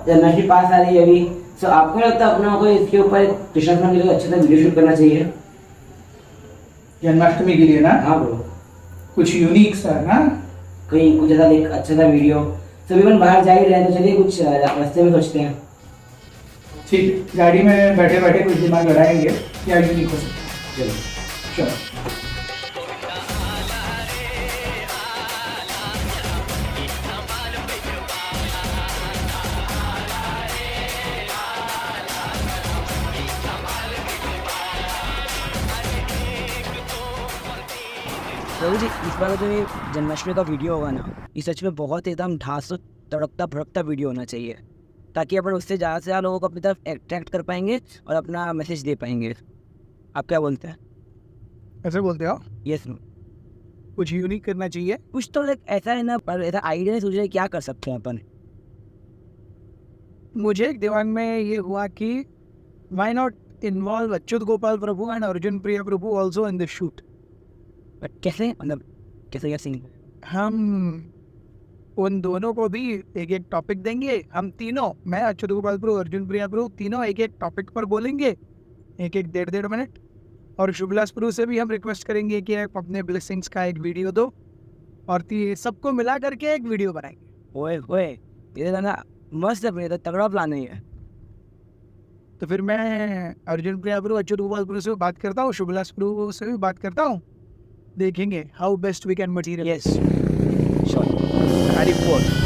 जन्माष्टमी पास आ रही है अभी, तो आपको लगता है अपना कोई इसके ऊपर कृष्णाष्टमी के लिए अच्छा सा वीडियो शूट करना चाहिए? जन्माष्टमी के लिए ना? हाँ ब्रो, कुछ यूनिक सा ना, कहीं कुछ ऐसा एक अच्छा सा वीडियो। सभी अपन बाहर जा ही रहे हैं तो चलिए कुछ रास्ते में सोचते हैं। ठीक, गाड़ी में बैठे बैठे कुछ दिमाग लड़ाएंगे क्या यूनिक हो सकता है। चलो चलो। प्रभु जी, इस बार जो ये जन्माष्टमी का वीडियो होगा ना, ये सच में बहुत एकदम ढांस तड़कता भड़कता वीडियो होना चाहिए, ताकि अपन उससे ज़्यादा से ज़्यादा लोगों को अपनी तरफ अट्रैक्ट कर पाएंगे और अपना मैसेज दे पाएंगे। आप क्या बोलते हैं? ऐसे बोलते हो? यस, कुछ यूनिक करना चाहिए। कुछ तो लाइक ऐसा है ना, पर ऐसा आइडिया नहीं सोच रहे क्या कर सकते हैं अपन। मुझे एक दिमाग में ये हुआ कि why not involve Achyut Gopal Prabhu and Arjun Priya Prabhu also in this shoot. But कैसे, मतलब कैसे क्या सीन? हम उन दोनों को भी एक एक टॉपिक देंगे। हम तीनों, मैं, अच्युत गोपाल प्रभु, अर्जुन प्रिया प्रभु, तीनों एक एक टॉपिक पर बोलेंगे, एक एक 1.5 मिनट। और शुभलास प्रभु से भी हम रिक्वेस्ट करेंगे कि आप अपने ब्लेसिंग्स का एक वीडियो दो, और सबको मिला करके एक वीडियो बनाएंगे। ओए ओए, ये ना मस्त है, तो तगड़ा प्लान है ये। तो फिर मैं अर्जुन प्रिया प्रभु, अच्युत गोपाल प्रभु से बात करता हूँ, शुभलास प्रभु से भी बात करता हूँ, देखेंगे how best we can material. Yes sure, Hari बोल।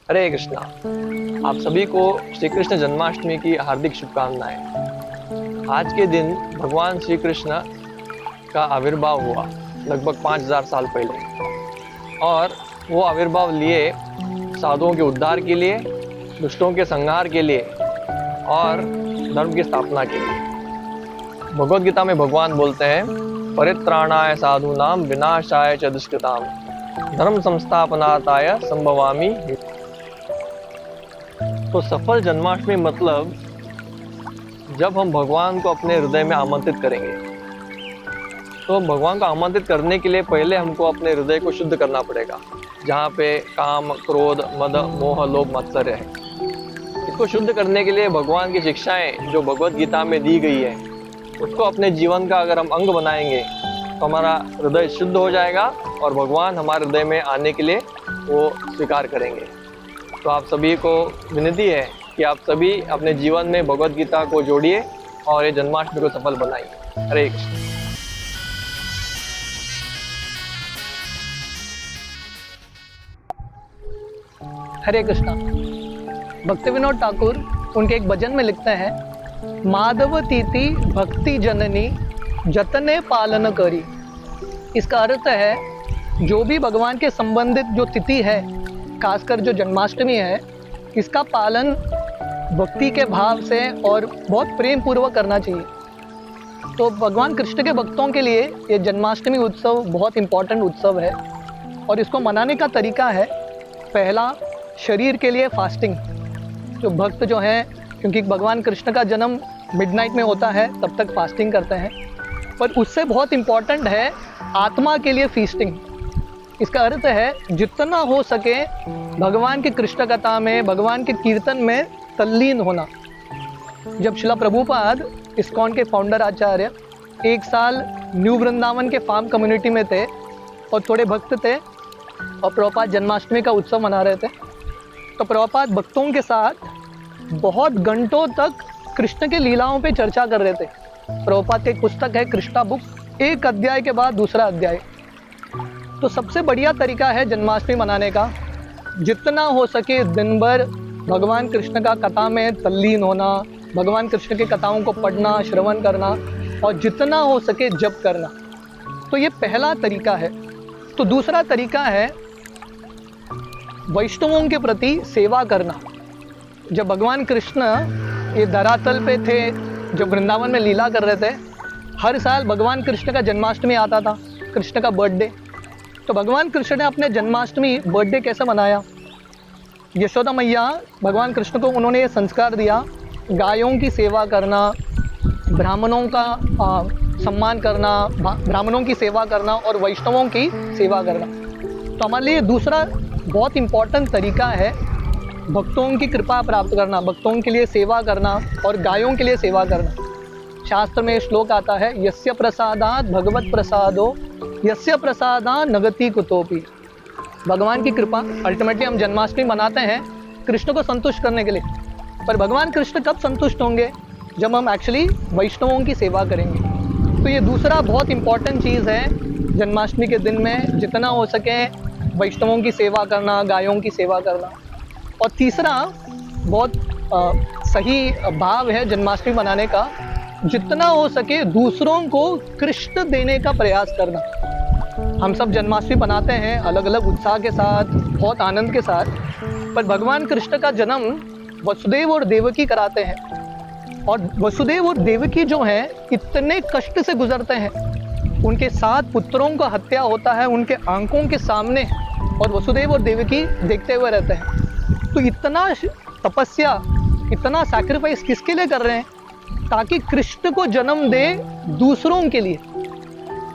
हरे कृष्णा। आप सभी को श्री कृष्ण जन्माष्टमी की हार्दिक शुभकामनाएं। आज के दिन भगवान श्री कृष्ण का आविर्भाव हुआ लगभग 5000 साल पहले, और वो आविर्भाव लिए साधुओं के उद्धार के लिए, दुष्टों के संहार के लिए और धर्म की स्थापना के लिए। भगवद गीता में भगवान बोलते हैं, परित्राणाय साधूनाम विनाशाय च दुष्कृताम धर्म संस्थापनार्थाय संभवामि। तो सफल जन्माष्टमी मतलब जब हम भगवान को अपने हृदय में आमंत्रित करेंगे। तो भगवान को आमंत्रित करने के लिए पहले हमको अपने हृदय को शुद्ध करना पड़ेगा, जहाँ पे काम, क्रोध, मद, मोह, लोभ, मत्सर्य है। इसको शुद्ध करने के लिए भगवान की शिक्षाएं जो भगवद गीता में दी गई है, उसको अपने जीवन का अगर हम अंग बनाएंगे तो हमारा हृदय शुद्ध हो जाएगा और भगवान हमारे हृदय में आने के लिए वो स्वीकार करेंगे। तो आप सभी को विनती है कि आप सभी अपने जीवन में भगवद गीता को जोड़िए और ये जन्माष्टमी को सफल बनाइए। हरे कृष्ण। हरे कृष्णा। भक्ति विनोद ठाकुर उनके एक भजन में लिखते हैं, माधव तीति भक्ति जननी जतने पालन करी। इसका अर्थ है जो भी भगवान के संबंधित जो तिथि है, खासकर जो जन्माष्टमी है, इसका पालन भक्ति के भाव से और बहुत प्रेम पूर्वक करना चाहिए। तो भगवान कृष्ण के भक्तों के लिए ये जन्माष्टमी उत्सव बहुत इम्पोर्टेंट उत्सव है, और इसको मनाने का तरीका है, पहला शरीर के लिए फास्टिंग। जो भक्त जो हैं, क्योंकि भगवान कृष्ण का जन्म मिडनाइट में होता है, तब तक फास्टिंग करते हैं। पर उससे बहुत इम्पोर्टेंट है आत्मा के लिए फीस्टिंग। इसका अर्थ है जितना हो सके भगवान की कृष्ण कथा में, भगवान के कीर्तन में तल्लीन होना। जब शिला प्रभुपाद इस्कॉन के फाउंडर आचार्य एक साल न्यू वृंदावन के फार्म कम्युनिटी में थे और थोड़े भक्त थे, और प्रभुपाद जन्माष्टमी का उत्सव मना रहे थे, तो प्रभुपाद भक्तों के साथ बहुत घंटों तक कृष्ण के लीलाओं पे चर्चा कर रहे थे। प्रभुपाद की एक पुस्तक है कृष्णा बुक, एक अध्याय के बाद दूसरा अध्याय। तो सबसे बढ़िया तरीका है जन्माष्टमी मनाने का, जितना हो सके दिन भर भगवान कृष्ण का कथा में तल्लीन होना, भगवान कृष्ण की कथाओं को पढ़ना, श्रवण करना, और जितना हो सके जप करना। तो ये पहला तरीका है। तो दूसरा तरीका है वैष्णवों के प्रति सेवा करना। जब भगवान कृष्ण ये धरातल पे थे, जब वृंदावन में लीला कर रहे थे, हर साल भगवान कृष्ण का जन्माष्टमी आता था, कृष्ण का बर्थडे। तो भगवान कृष्ण ने अपने जन्माष्टमी बर्थडे कैसे मनाया? यशोदा मैया भगवान कृष्ण को उन्होंने ये संस्कार दिया, गायों की सेवा करना, ब्राह्मणों का सम्मान करना, ब्राह्मणों की सेवा करना और वैष्णवों की सेवा करना। तो हमारे लिए दूसरा बहुत इम्पोर्टेंट तरीका है भक्तों की कृपा प्राप्त करना, भक्तों के लिए सेवा करना और गायों के लिए सेवा करना। शास्त्र में श्लोक आता है, यस्य प्रसादात् भगवत प्रसादो यस्य प्रसादात् नगति कुतोपि। भगवान की कृपा, अल्टीमेटली हम जन्माष्टमी मनाते हैं कृष्ण को संतुष्ट करने के लिए, पर भगवान कृष्ण कब संतुष्ट होंगे? जब हम एक्चुअली वैष्णवों की सेवा करेंगे। तो ये दूसरा बहुत इम्पॉर्टेंट चीज़ है जन्माष्टमी के दिन में, जितना हो सके वैष्णवों की सेवा करना, गायों की सेवा करना। और तीसरा बहुत सही भाव है जन्माष्टमी मनाने का, जितना हो सके दूसरों को कृष्ण देने का प्रयास करना। हम सब जन्माष्टमी मनाते हैं अलग अलग उत्साह के साथ, बहुत आनंद के साथ, पर भगवान कृष्ण का जन्म वसुदेव और देवकी कराते हैं। और वसुदेव और देवकी जो हैं इतने कष्ट से गुजरते हैं, उनके 7 पुत्रों का हत्या होता है उनके आंखों के सामने, और वसुदेव और देवकी देखते हुए रहते हैं। तो इतना तपस्या, इतना सैक्रिफाइस किसके लिए कर रहे हैं? ताकि कृष्ण को जन्म दे दूसरों के लिए।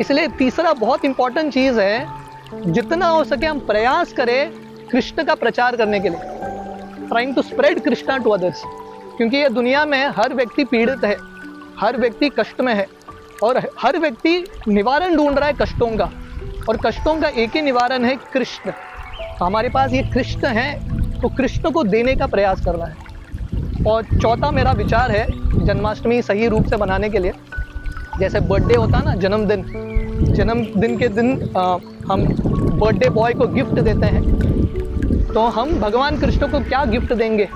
इसलिए तीसरा बहुत इंपॉर्टेंट चीज़ है, जितना हो सके हम प्रयास करें कृष्ण का प्रचार करने के लिए, trying to spread Krishna to others. क्योंकि ये दुनिया में हर व्यक्ति पीड़ित है, हर व्यक्ति कष्ट में है, और हर व्यक्ति निवारण ढूंढ रहा है कष्टों का, और कष्टों का एक ही निवारण है कृष्ण। हमारे पास ये कृष्ण है, तो कृष्ण को देने का प्रयास करना है। और चौथा मेरा विचार है जन्माष्टमी सही रूप से मनाने के लिए, जैसे बर्थडे होता है ना, जन्मदिन के दिन हम बर्थडे बॉय को गिफ्ट देते हैं, तो हम भगवान कृष्ण को क्या गिफ्ट देंगे?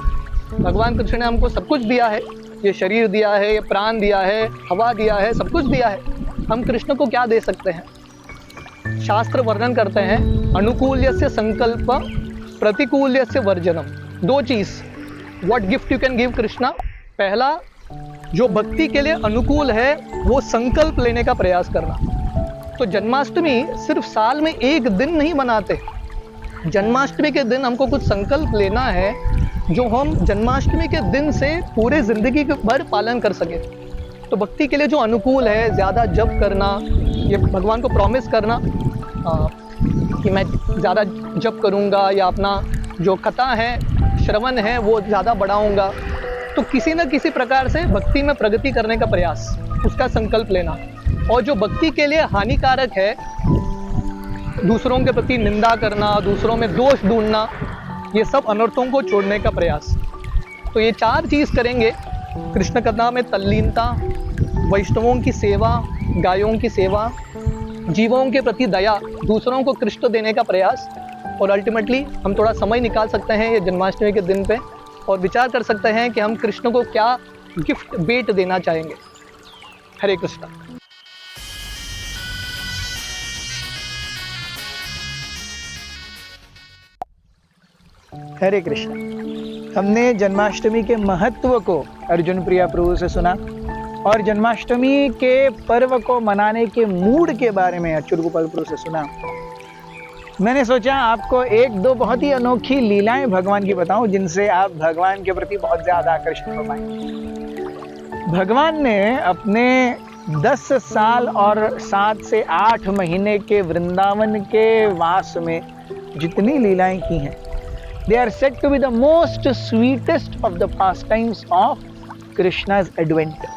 भगवान कृष्ण ने हमको सब कुछ दिया है, ये शरीर दिया है, ये प्राण दिया है, हवा दिया है, सब कुछ दिया है। हम कृष्ण को क्या दे सकते हैं? शास्त्र वर्णन करते हैं, अनुकूल्यस्य संकल्प प्रतिकूल्यस्य वर्जनम। 2 चीज़, what gift you can give Krishna. पहला, जो भक्ति के लिए अनुकूल है वो संकल्प लेने का प्रयास करना। तो जन्माष्टमी सिर्फ साल में एक दिन नहीं मनाते, जन्माष्टमी के दिन हमको कुछ संकल्प लेना है जो हम जन्माष्टमी के दिन से पूरे ज़िंदगी भर पालन कर सके। तो भक्ति के लिए जो अनुकूल है, ज़्यादा जप करना, ये भगवान को प्रॉमिस करना कि मैं ज़्यादा जप करूँगा, या अपना जो कथा है, श्रवण है, वो ज़्यादा बढ़ाऊँगा। तो किसी न किसी प्रकार से भक्ति में प्रगति करने का प्रयास, उसका संकल्प लेना। और जो भक्ति के लिए हानिकारक है, दूसरों के प्रति निंदा करना, दूसरों में दोष ढूंढना, ये सब अनर्थों को छोड़ने का प्रयास। तो ये 4 चीज़ करेंगे, कृष्ण कथा में तल्लीनता, वैष्णवों की सेवा, गायों की सेवा, जीवों के प्रति दया, दूसरों को कृष्ण देने का प्रयास, और अल्टीमेटली हम थोड़ा समय निकाल सकते हैं ये जन्माष्टमी के दिन पे और विचार कर सकते हैं कि हम कृष्ण को क्या गिफ्ट भेंट देना चाहेंगे। हरे कृष्ण। हरे कृष्ण। हमने जन्माष्टमी के महत्व को अर्जुन प्रिया प्रभु से सुना, और जन्माष्टमी के पर्व को मनाने के मूड के बारे में अच्युत गोपाल प्रभु से सुना। मैंने सोचा आपको 1-2 बहुत ही अनोखी लीलाएं भगवान की बताऊं, जिनसे आप भगवान के प्रति बहुत ज्यादा आकर्षित हो पाएंगे। भगवान ने अपने 10 साल और 7 से 8 महीने के वृंदावन के वास में जितनी लीलाएं की हैं, they are said to be the most sweetest of the pastimes of Krishna's advent.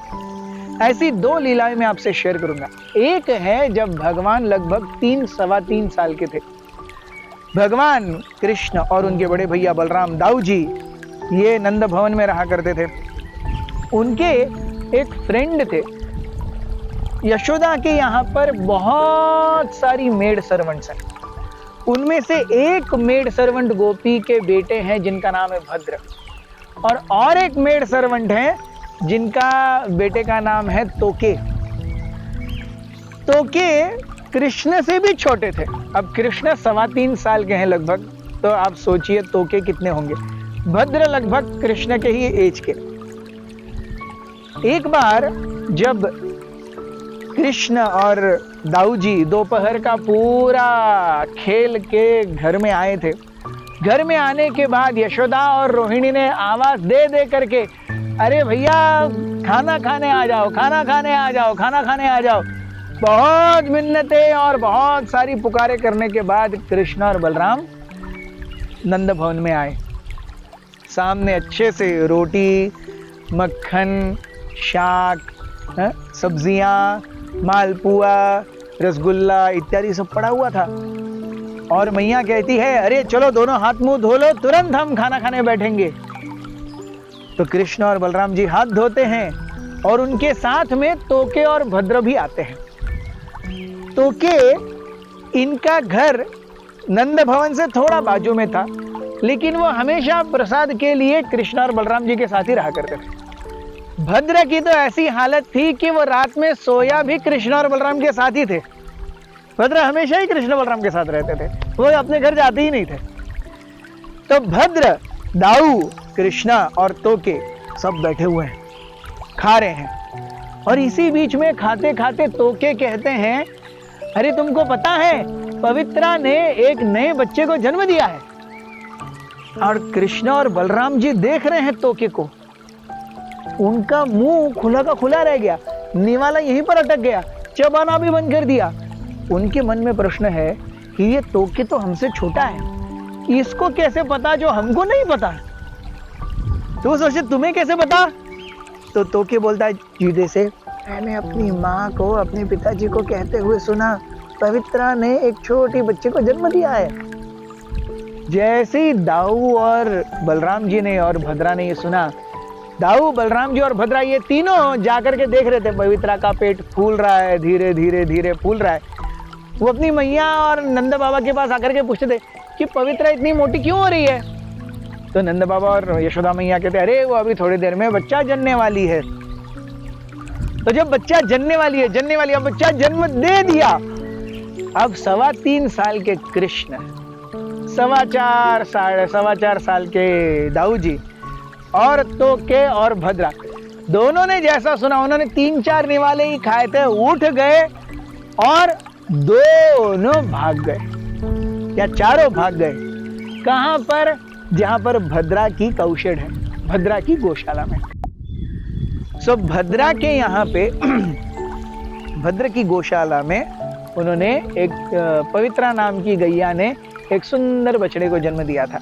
ऐसी 2 लीलाएं मैं आपसे शेयर करूंगा। एक है जब भगवान लगभग 3-3.25 साल के थे। भगवान कृष्ण और उनके बड़े भैया बलराम दाऊ जी ये नंद भवन में रहा करते थे। उनके एक फ्रेंड थे। यशोदा के यहाँ पर बहुत सारी मेड सर्वेंट्स हैं। उनमें से एक मेड सर्वेंट गोपी के बेटे हैं जिनका नाम है भद्र, और एक मेड सर्वेंट है जिनका बेटे का नाम है तोके। तोके कृष्ण से भी छोटे थे। अब कृष्ण 3.25 साल के हैं लगभग, तो आप सोचिए तोके कितने होंगे। भद्र लगभग कृष्ण के ही एज के। एक बार जब कृष्ण और दाऊ जी दोपहर का पूरा खेल के घर में आए थे, घर में आने के बाद यशोदा और रोहिणी ने आवाज दे दे करके, अरे भैया खाना खाने आ जाओ, खाना खाने आ जाओ, खाना खाने आ जाओ। बहुत मिन्नतें और बहुत सारी पुकारे करने के बाद कृष्ण और बलराम नंद भवन में आए। सामने अच्छे से रोटी, मक्खन, शाक, सब्जियां, मालपुआ, रसगुल्ला इत्यादि सब पड़ा हुआ था। और मैया कहती है, अरे चलो दोनों हाथ मुंह धो लो, तुरंत हम खाना खाने बैठेंगे। तो कृष्ण और बलराम जी हाथ धोते हैं और उनके साथ में तोके और भद्र भी आते हैं। तोके, इनका घर नंद भवन से थोड़ा बाजू में था, लेकिन वो हमेशा प्रसाद के लिए कृष्ण और बलराम जी के साथ ही रहा करते थे। भद्र की तो ऐसी हालत थी कि वो रात में सोया भी कृष्ण और बलराम के साथ ही थे। भद्र हमेशा ही कृष्ण बलराम के साथ रहते थे, वो अपने घर जाते ही नहीं थे। तो भद्र, दाऊ, कृष्णा और तोके सब बैठे हुए हैं, खा रहे हैं। और इसी बीच में खाते खाते तोके कहते हैं, अरे तुमको पता है पवित्रा ने एक नए बच्चे को जन्म दिया है। और कृष्ण और बलराम जी देख रहे हैं तोके को, उनका मुंह खुला का खुला रह गया, निवाला यहीं पर अटक गया, चबाना भी बंद कर दिया। उनके मन में प्रश्न है कि ये तोके तो हमसे छोटा है, इसको कैसे पता जो हमको नहीं पता। तो सोचे तुम्हें कैसे पता। तो तोके बोलता है, जीदे से मैंने अपनी माँ को, अपने पिताजी को कहते हुए सुना, पवित्रा ने एक छोटे बच्चे को जन्म दिया है। जैसे ही दाऊ और बलराम जी ने और भद्रा ने ये सुना, दाऊ, बलराम जी और भद्रा ये तीनों जाकर के देख रहे थे पवित्रा का पेट फूल रहा है, धीरे धीरे धीरे फूल रहा है। वो अपनी मैया और नंद बाबा के पास आकर के पूछते थे कि पवित्रा इतनी मोटी क्यों हो रही है। तो नंद बाबा और यशोदा मैया कहते, अरे वो अभी थोड़ी देर में बच्चा जन्मने वाली है। तो जब बच्चा जन्मने वाली है, अब बच्चा जन्म दे दिया। अब 3.25 साल के कृष्ण, 4.25 साल के दाऊ जी और तोके और भद्रा, दोनों ने जैसा सुना, उन्होंने 3-4 निवाले ही खाए थे, उठ गए और दोनों भाग गए, या चारों भाग गए। कहां पर? जहां पर भद्रा की कौशेड है, भद्रा की गौशाला में। सो भद्रा के यहाँ पे भद्र की गौशाला में उन्होंने एक पवित्रा नाम की गैया ने एक सुंदर बछड़े को जन्म दिया था।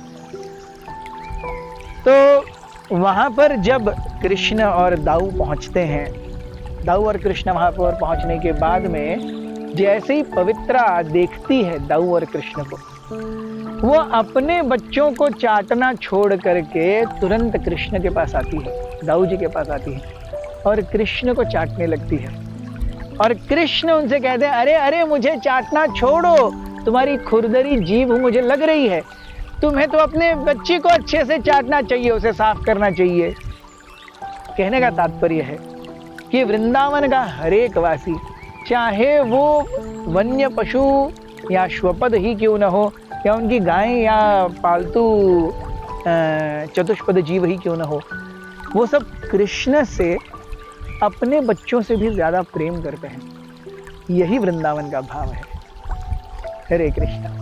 तो वहां पर जब कृष्ण और दाऊ पहुंचते हैं, दाऊ और कृष्ण वहां पर पहुंचने के बाद में जैसे ही पवित्रा देखती है दाऊ और कृष्ण को, वो अपने बच्चों को चाटना छोड़ करके तुरंत कृष्ण के पास आती है, दाऊ जी के पास आती है और कृष्ण को चाटने लगती है। और कृष्ण उनसे कहते हैं, अरे अरे मुझे चाटना छोड़ो, तुम्हारी खुरदरी जीभ मुझे लग रही है, तुम्हें तो अपने बच्चे को अच्छे से चाटना चाहिए, उसे साफ करना चाहिए। कहने का तात्पर्य है कि वृंदावन का हर एक वासी, चाहे वो वन्य पशु या श्वपद ही क्यों न हो, या उनकी गाय या पालतू चतुष्पद जीव ही क्यों न हो, वो सब कृष्ण से अपने बच्चों से भी ज्यादा प्रेम करते हैं। यही वृंदावन का भाव है। हरे कृष्ण।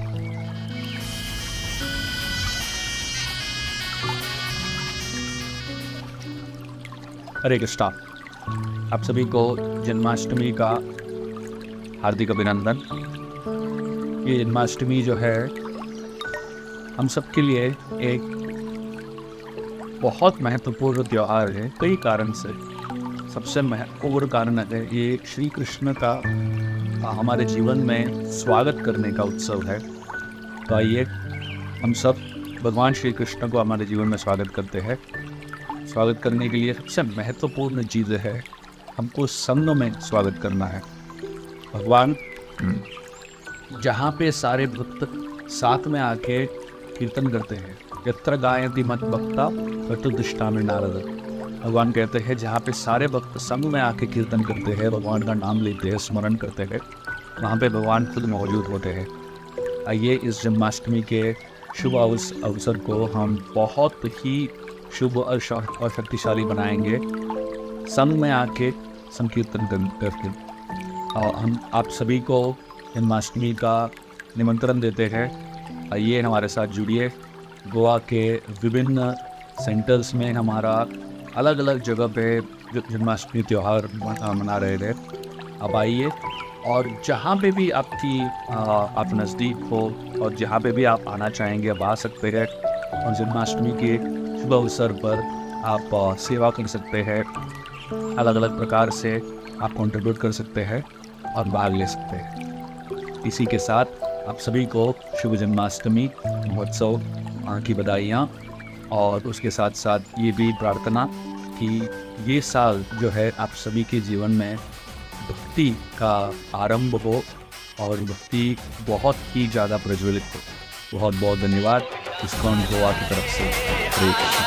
हरे कृष्णा। आप सभी को जन्माष्टमी का हार्दिक अभिनंदन। ये जन्माष्टमी जो है हम सब के लिए एक बहुत महत्वपूर्ण त्यौहार है, कई कारण से। सबसे महत्वपूर्ण कारण है ये श्री कृष्ण का हमारे जीवन में स्वागत करने का उत्सव है। तो आइए हम सब भगवान श्री कृष्ण को हमारे जीवन में स्वागत करते हैं। स्वागत करने के लिए सबसे महत्वपूर्ण चीज़ है हमको संग में स्वागत करना है। भगवान जहाँ पे सारे भक्त साथ में आके कीर्तन करते हैं, यत्र गायति मत भक्ता तत्र तिष्ठामि नारद। भगवान कहते हैं जहाँ पे सारे भक्त संग में आके कीर्तन करते हैं, भगवान का नाम लेते हैं, स्मरण करते हैं, वहाँ पे भगवान खुद मौजूद होते हैं। आइए इस जन्माष्टमी के शुभ अवसर को हम बहुत ही शुभ और शक्तिशाली बनाएंगे। संग में आके संकीर्तन करके। और हम आप सभी को जन्माष्टमी का निमंत्रण देते हैं, आइए हमारे साथ जुड़िए। गोवा के विभिन्न सेंटर्स में हमारा अलग अलग जगह पे जन्माष्टमी त्यौहार मना रहे थे। अब आइए, और जहाँ पे भी आप नज़दीक हो और जहाँ पे भी आप आना चाहेंगे आप आ सकते हैं, और जन्माष्टमी के शुभ अवसर पर आप सेवा कर सकते हैं। अलग अलग प्रकार से आप कंट्रीब्यूट कर सकते हैं और भाग ले सकते हैं। इसी के साथ आप सभी को शुभ जन्माष्टमी महोत्सव की बधाइयाँ, और उसके साथ साथ ये भी प्रार्थना कि ये साल जो है आप सभी के जीवन में भक्ति का आरंभ हो और भक्ति बहुत ही ज़्यादा प्रज्वलित हो। बहुत बहुत धन्यवाद इस्कॉन गोवा की तरफ से। हरे कृष्ण।